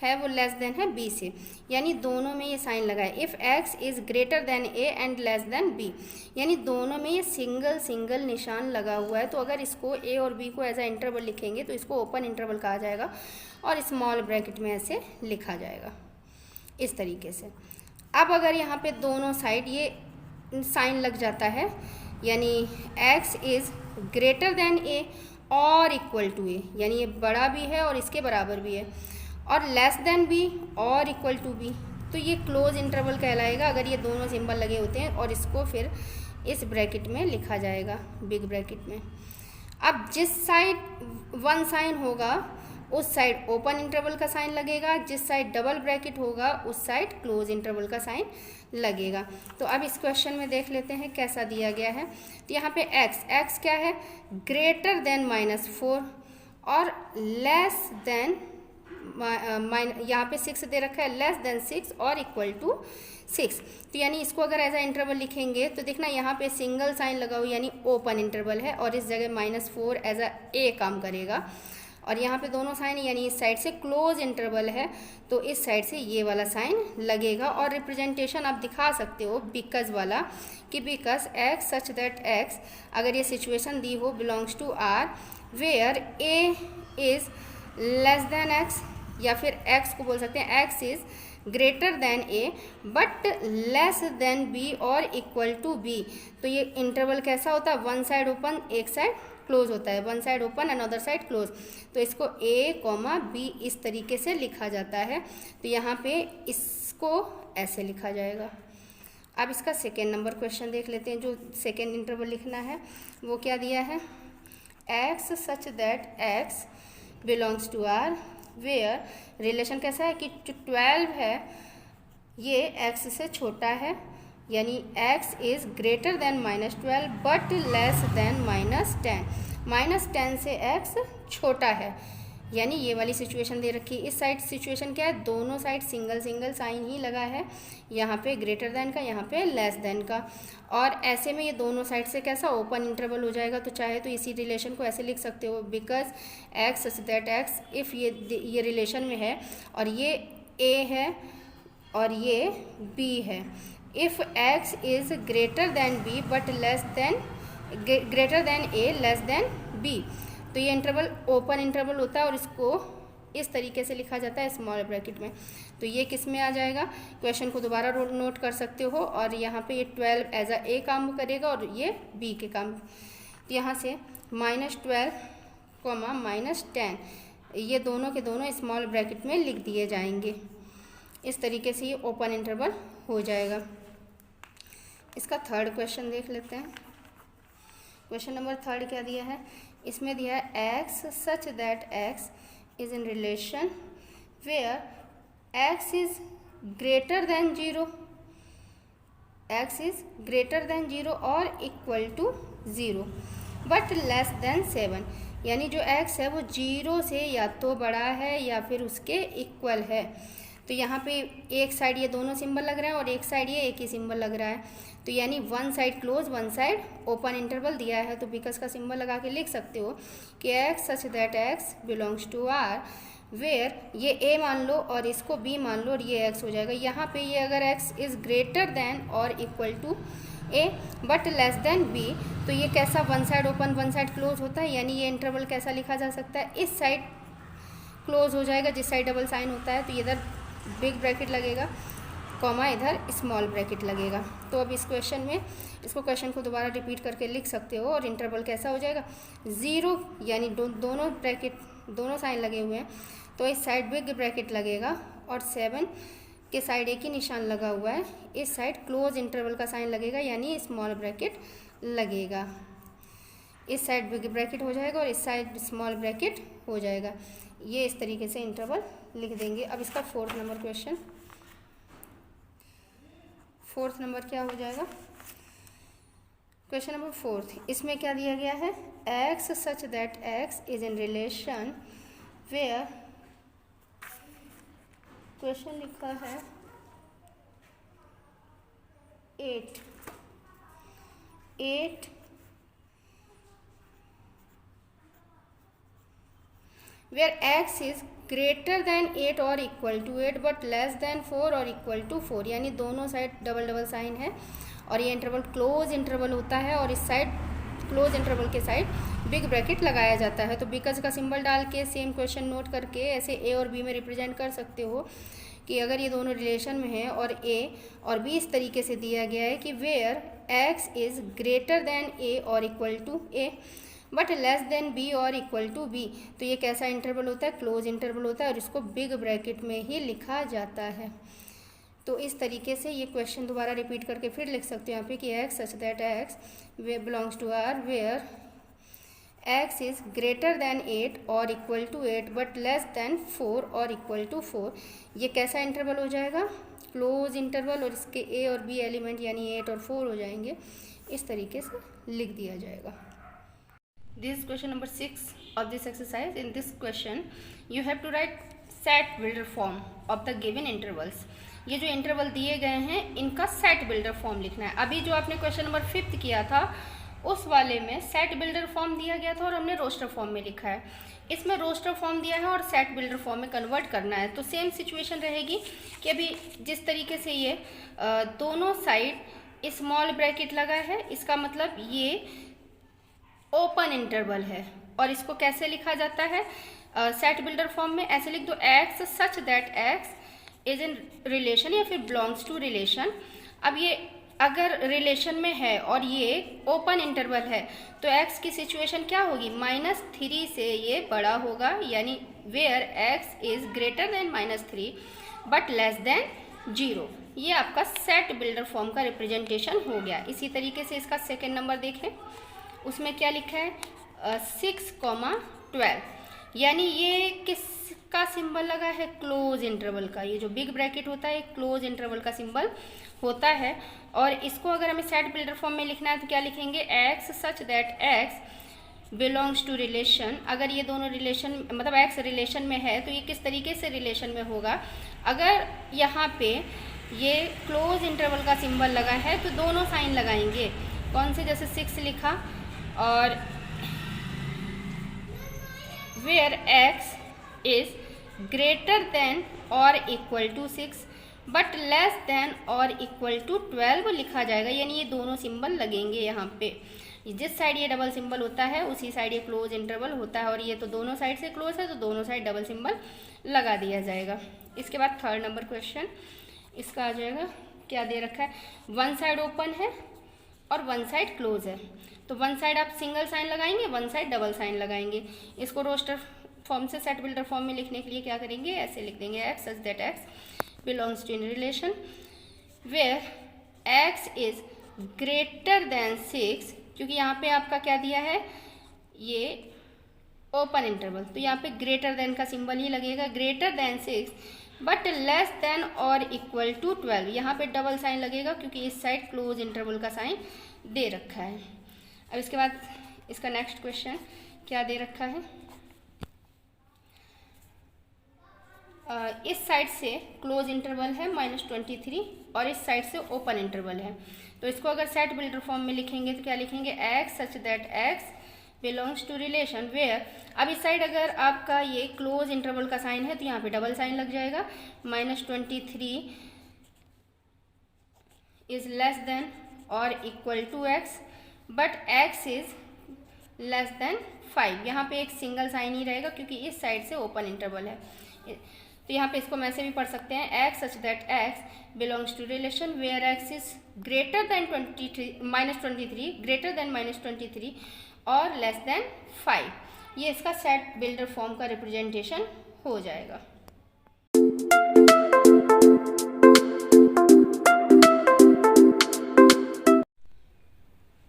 है वो लेस देन है b से, यानी दोनों में ये साइन लगा है। If x is greater than a and less than b, यानी दोनों में ये सिंगल निशान लगा हुआ है। तो अगर इसको a और b को एज अ इंटरवल लिखेंगे तो इसको ओपन इंटरवल कहा जाएगा और स्मॉल ब्रैकेट में ऐसे लिखा जाएगा। इस तरीके से। अब अगर यहाँ पे दोनों साइड ये साइन लग जाता है, यानी x is greater than a और इक्वल टू a, यानी ये बड़ा भी है और इसके बराबर भी है, और लेस देन b और इक्वल टू b, तो ये क्लोज इंटरवल कहलाएगा अगर ये दोनों सिंबल लगे होते हैं, और इसको फिर इस ब्रैकेट में लिखा जाएगा, बिग ब्रैकेट में। अब जिस साइड वन साइन होगा उस साइड ओपन इंटरवल का साइन लगेगा, जिस साइड डबल ब्रैकेट होगा उस साइड क्लोज इंटरवल का साइन लगेगा। तो अब इस क्वेश्चन में देख लेते हैं कैसा दिया गया है। तो यहाँ पे x क्या है, ग्रेटर देन -4 और लेस देन यहाँ पे 6 दे रखा है, लेस देन 6 और इक्वल टू 6। तो यानी इसको अगर एज अ इंटरवल लिखेंगे तो देखना यहाँ पे सिंगल साइन लगा हुआ यानी ओपन इंटरवल है, और इस जगह -4 एज अ ए काम करेगा, और यहाँ पे दोनों साइन यानी इस साइड से क्लोज इंटरवल है तो इस साइड से ये वाला साइन लगेगा। और रिप्रेजेंटेशन आप दिखा सकते हो बिकॉज वाला, कि because x such that x, अगर ये सिचुएशन दी हो belongs to R where a is less than x, या फिर x को बोल सकते हैं x is greater than a but less than b और इक्वल टू b। तो ये इंटरवल कैसा होता है, वन साइड ओपन एक साइड क्लोज होता है, one side open another side close. तो इसको a, b इस तरीके से लिखा जाता है। तो यहाँ पे इसको ऐसे लिखा जाएगा। अब इसका सेकेंड नंबर क्वेश्चन देख लेते हैं, जो सेकेंड इंटरवल लिखना है वो क्या दिया है, x such that x belongs to R where, relation कैसा है कि 12 है ये x से छोटा है, यानी x is greater then -12 but less then -10, -10 से x छोटा है, यानी ये वाली सिचुएशन दे रखी है। इस साइड सिचुएशन क्या है, दोनों साइड सिंगल साइन ही लगा है, यहाँ पे ग्रेटर देन का, यहाँ पे लेस देन का, और ऐसे में ये दोनों साइड से कैसा ओपन इंटरवल हो जाएगा। तो चाहे तो इसी रिलेशन को ऐसे लिख सकते हो, because x such that x, if ये रिलेशन में है और ये a है और ये b है, if x is greater then b but less then greater than a less than b, तो ये इंटरवल ओपन इंटरवल होता है और इसको इस तरीके से लिखा जाता है स्मॉल ब्रैकेट में। तो ये किस में आ जाएगा, क्वेश्चन को दोबारा नोट कर सकते हो, और यहाँ पे ये 12 एज अ ए काम करेगा और ये b के काम। तो यहाँ से -12, -10 ये दोनों के दोनों स्मॉल ब्रैकेट में लिख दिए जाएंगे। इस तरीके से ये ओपन इंटरवल हो जाएगा। इसका थर्ड क्वेश्चन देख लेते हैं। क्वेश्चन नंबर थर्ड क्या दिया है, इसमें दिया है x such that x is in relation where x is greater than 0, x is greater than 0 और equal to 0 but less than 7, यानी जो x है वो 0 से या तो बड़ा है या फिर उसके इक्वल है। तो यहाँ पे एक साइड ये दोनों सिंबल लग रहे हैं और एक साइड ये एक ही सिंबल लग रहा है, तो यानी one side close one side open interval दिया है। तो बिकॉज का सिंबल लगा के लिख सकते हो कि x such that x belongs to R where, ये a मान लो और इसको b मान लो और ये x हो जाएगा। यहाँ पे ये अगर x इज़ ग्रेटर देन और equal to a but less than b, तो ये कैसा one side open one side close होता है, यानी ये इंटरवल कैसा लिखा जा सकता है, इस साइड क्लोज हो जाएगा जिस साइड डबल साइन होता है, तो इधर बिग ब्रैकेट लगेगा, कॉमा इधर स्मॉल ब्रैकेट लगेगा। तो अब इस क्वेश्चन में इसको क्वेश्चन को दोबारा रिपीट करके लिख सकते हो, और इंटरवल कैसा हो जाएगा 0, यानी दोनों ब्रैकेट दोनों साइन लगे हुए हैं तो इस साइड बिग ब्रैकेट लगेगा, और 7 के साइड एक ही निशान लगा हुआ है, इस साइड क्लोज इंटरवल का साइन लगेगा यानी स्मॉल ब्रैकेट लगेगा। इस साइड बिग ब्रैकेट हो जाएगा और इस साइड स्मॉल ब्रैकेट हो जाएगा। ये इस तरीके से इंटरवल लिख देंगे। अब इसका fourth number question, fourth number क्या हो जाएगा, क्वेश्चन नंबर फोर्थ, इसमें क्या दिया गया है, x such that x is in relation where, question लिखा है 8 where x is greater than 8 और equal to 8 but less than 4 और इक्वल टू 4, यानी दोनों साइड डबल साइन है और ये इंटरवल क्लोज इंटरवल होता है और इस साइड क्लोज इंटरवल के साइड बिग ब्रैकेट लगाया जाता है। तो बिकॉज का सिंबल डाल के सेम क्वेश्चन नोट करके ऐसे ए और बी में रिप्रेजेंट कर सकते हो कि अगर ये दोनों रिलेशन में है और ए और बी इस तरीके से दिया गया है कि where x is greater than A और equal to A but less than B और इक्वल टू बी, तो ये कैसा इंटरवल होता है? क्लोज इंटरवल होता है और इसको बिग ब्रैकेट में ही लिखा जाता है। तो इस तरीके से ये क्वेश्चन दोबारा रिपीट करके फिर लिख सकते हो यहाँ पे कि x such that x belongs to R where x is greater than 8 और equal to 8 but less than 4 और इक्वल टू 4। ये कैसा इंटरवल हो जाएगा? क्लोज इंटरवल, और इसके ए और बी एलिमेंट यानी 8 और 4 हो जाएंगे। इस तरीके से लिख दिया जाएगा। This is question number 6 of this exercise. In this question, you have to write set builder form of the given intervals. ये जो इंटरवल दिए गए हैं इनका सेट बिल्डर फॉर्म लिखना है। अभी जो आपने क्वेश्चन नंबर 5 किया था उस वाले में सेट बिल्डर फॉर्म दिया गया था और हमने रोस्टर फॉर्म में लिखा है। इसमें रोस्टर फॉर्म दिया है और सेट बिल्डर फॉर्म में कन्वर्ट करना है। तो सेम सिचुएशन रहेगी कि अभी जिस तरीके से ये दोनों साइड स्मॉल ब्रैकेट लगा है, इसका मतलब ये ओपन इंटरवल है। और इसको कैसे लिखा जाता है सेट बिल्डर फॉर्म में? ऐसे लिख दो, x such that x is in relation या फिर बिलोंग्स टू रिलेशन। अब ये अगर रिलेशन में है और ये ओपन इंटरवल है तो एक्स की सिचुएशन क्या होगी? -3 से ये बड़ा होगा, यानी where x is greater than -3 but less than 0। ये आपका सेट बिल्डर फॉर्म का रिप्रेजेंटेशन हो गया। इसी तरीके से इसका सेकेंड नंबर देखें, उसमें क्या लिखा है 6,12, यानी ये किसका सिंबल लगा है? क्लोज इंटरवल का। ये जो बिग ब्रैकेट होता है क्लोज इंटरवल का सिंबल होता है। और इसको अगर हमें सेट बिल्डर फॉर्म में लिखना है तो क्या लिखेंगे? X such that x belongs to relation. अगर ये दोनों रिलेशन मतलब एक्स रिलेशन में है तो ये किस तरीके से रिलेशन में होगा? अगर यहाँ पे ये क्लोज इंटरवल का सिंबल लगा है तो दोनों साइन लगाएंगे। कौन से? जैसे 6 लिखा और where x is greater than और equal to 6 but less than और इक्वल टू 12 लिखा जाएगा, यानी ये दोनों सिंबल लगेंगे यहाँ पे। जिस साइड ये डबल सिंबल होता है उसी साइड ये क्लोज इंटरवल होता है और ये तो दोनों साइड से क्लोज है तो दोनों साइड डबल सिंबल लगा दिया जाएगा। इसके बाद थर्ड नंबर क्वेश्चन इसका आ जाएगा, क्या दे रखा है? वन साइड ओपन है और वन साइड क्लोज है, तो वन साइड आप सिंगल साइन लगाएंगे, वन साइड डबल साइन लगाएंगे। इसको रोस्टर फॉर्म से सेट बिल्डर फॉर्म में लिखने के लिए क्या करेंगे? ऐसे लिख देंगे, x such that x belongs to in relation where x is greater than 6, क्योंकि यहाँ पे आपका क्या दिया है? ये ओपन इंटरवल, तो यहाँ पे ग्रेटर देन का सिंबल ही लगेगा, greater than 6 but less than और इक्वल टू 12। यहाँ पे डबल साइन लगेगा क्योंकि इस साइड क्लोज इंटरवल का साइन दे रखा है। अब इसके बाद इसका नेक्स्ट क्वेश्चन क्या दे रखा है? इस साइड से क्लोज इंटरवल है -23 और इस साइड से ओपन इंटरवल है। तो इसको अगर सेट बिल्डर फॉर्म में लिखेंगे तो क्या लिखेंगे? X such that x belongs to relation where, अब इस साइड अगर आपका ये क्लोज इंटरवल का साइन है तो यहाँ पे डबल साइन लग जाएगा, -23 इज लेस देन और equal to x but x is less than 5। यहाँ पे एक सिंगल साइन ही रहेगा क्योंकि इस साइड से ओपन इंटरवल है। तो यहाँ पे इसको मैं से भी पढ़ सकते हैं, x such that x belongs to relation where x is greater than -23 greater than -23 और लेस देन 5। ये इसका सेट बिल्डर फॉर्म का रिप्रेजेंटेशन हो जाएगा।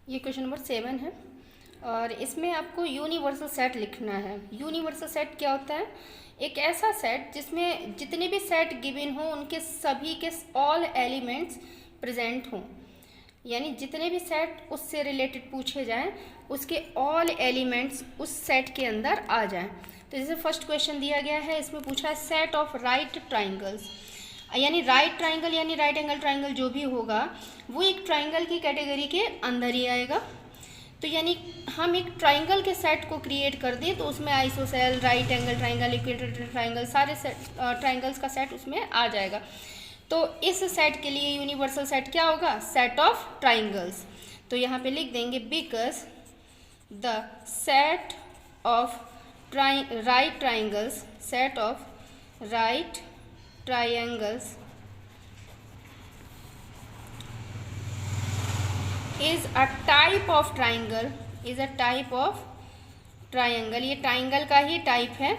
ये क्वेश्चन नंबर 7 है और इसमें आपको यूनिवर्सल सेट लिखना है। यूनिवर्सल सेट क्या होता है? एक ऐसा सेट जिसमें जितने भी सेट गिवन हो उनके सभी के ऑल एलिमेंट्स प्रेजेंट हों, यानी जितने भी सेट उससे रिलेटेड पूछे जाएं उसके ऑल एलिमेंट्स उस सेट के अंदर आ जाएं। तो जैसे फर्स्ट क्वेश्चन दिया गया है, इसमें पूछा है सेट ऑफ राइट ट्राइंगल्स, यानी राइट ट्राइंगल यानी राइट एंगल ट्राइंगल जो भी होगा वो एक ट्राइंगल की कैटेगरी के अंदर ही आएगा। तो यानी हम एक ट्राइंगल के सेट को क्रिएट कर दें तो उसमें ISOCELL, right angle triangle, equilateral triangle, सारे ट्राइंगल्स का सेट उसमें आ जाएगा। तो इस सेट के लिए यूनिवर्सल सेट क्या होगा? Set of triangles. तो यहाँ पे लिख देंगे because the set of right triangles, set of right triangles is a type of triangle, is a type of triangle, ये ट्राइंगल का ही टाइप है।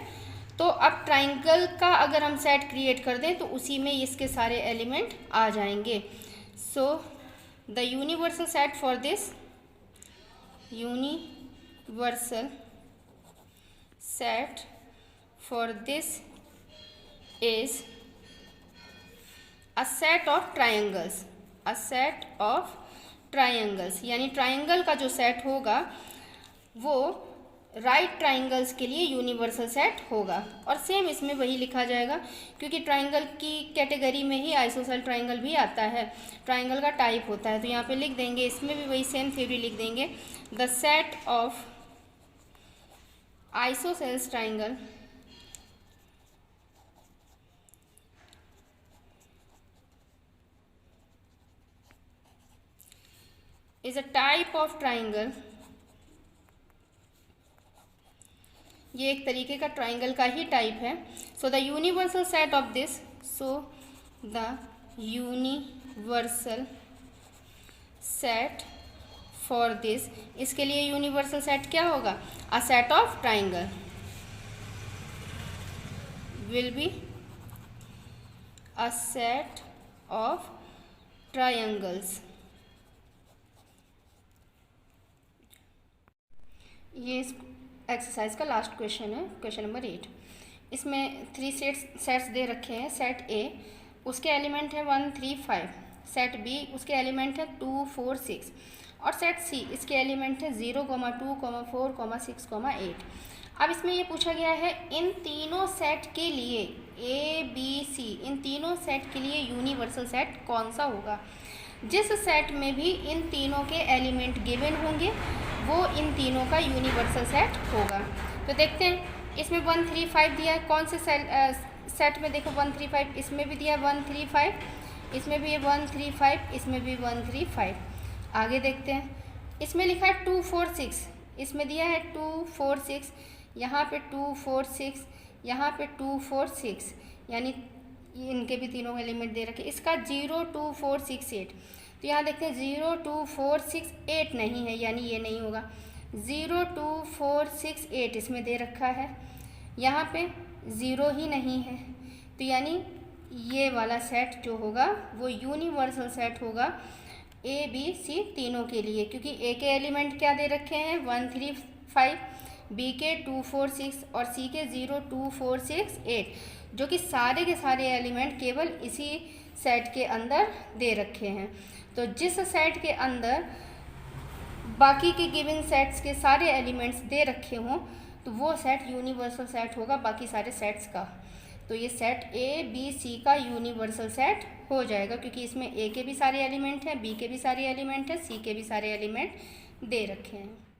तो अब ट्राइंगल का अगर हम सेट क्रिएट कर दें तो उसी में इसके सारे एलिमेंट आ जाएंगे। So the universal set for this, universal set for this is a set of triangles, a set of triangles, यानी ट्राइंगल का जो सेट होगा वो राइट ट्राइंगल्स के लिए यूनिवर्सल सेट होगा। और सेम इसमें वही लिखा जाएगा क्योंकि ट्राइंगल की कैटेगरी में ही आइसोसेल ट्राइंगल भी आता है, ट्राइंगल का टाइप होता है। तो यहाँ पे लिख देंगे, इसमें भी वही सेम थ्योरी लिख देंगे, the set of isosceles triangle is a type of triangle, ये एक तरीके का ट्राइंगल का ही टाइप है। So the universal set of this, so the universal set for this, इसके लिए यूनिवर्सल सेट क्या होगा, a set of triangle will be a set of triangles. ये इस एक्सरसाइज का लास्ट क्वेश्चन है, क्वेश्चन नंबर 8। इसमें 3 सेट्स दे रखे हैं। सेट ए उसके एलिमेंट है 1 3 5, सेट बी उसके एलिमेंट है 2 4 6 और सेट सी इसके एलिमेंट है 0 2 4 6 8। अब इसमें ये पूछा गया है इन तीनों सेट के लिए ए बी सी, इन तीनों सेट के लिए यूनिवर्सल सेट कौन सा होगा। जिस सेट में भी इन तीनों के एलिमेंट गिवन होंगे वो इन तीनों का यूनिवर्सल सेट होगा। तो देखते हैं, इसमें 1 3 5 दिया है, कौन से सेट में देखो 1 3 5, इसमें भी दिया 1 3 5, इसमें भी 1 3 5, इसमें भी 1 3 5। आगे देखते हैं, इसमें लिखा है 2 4 6, इसमें दिया है 2 4 6, यहाँ पे 2 4 6, यहाँ पे 2 4 6, यानी इनके भी तीनों एलिमेंट दे रखे। इसका 0 2 4 6 8, तो यहाँ देखते हैं 0 2 4 6 8 नहीं है, यानी ये नहीं होगा। 0 2 4 6 8 इसमें दे रखा है, यहाँ पे 0 ही नहीं है, तो यानी ये वाला सेट जो होगा वो यूनिवर्सल सेट होगा ए बी सी तीनों के लिए, क्योंकि ए के एलिमेंट क्या दे रखे हैं 1 3 5, बी के 2 4 6 और सी के 0 2 4 6 8, जो कि सारे के सारे एलिमेंट केवल इसी सेट के अंदर दे रखे हैं। तो जिस सेट के अंदर बाकी के गिवन सेट्स के सारे एलिमेंट्स दे रखे हों तो वो सेट यूनिवर्सल सेट होगा बाकी सारे सेट्स का। तो ये सेट ए बी सी का यूनिवर्सल सेट हो जाएगा, क्योंकि इसमें ए के भी सारे एलिमेंट हैं, बी के भी सारे एलिमेंट हैं, सी के भी सारे एलिमेंट दे रखे हैं।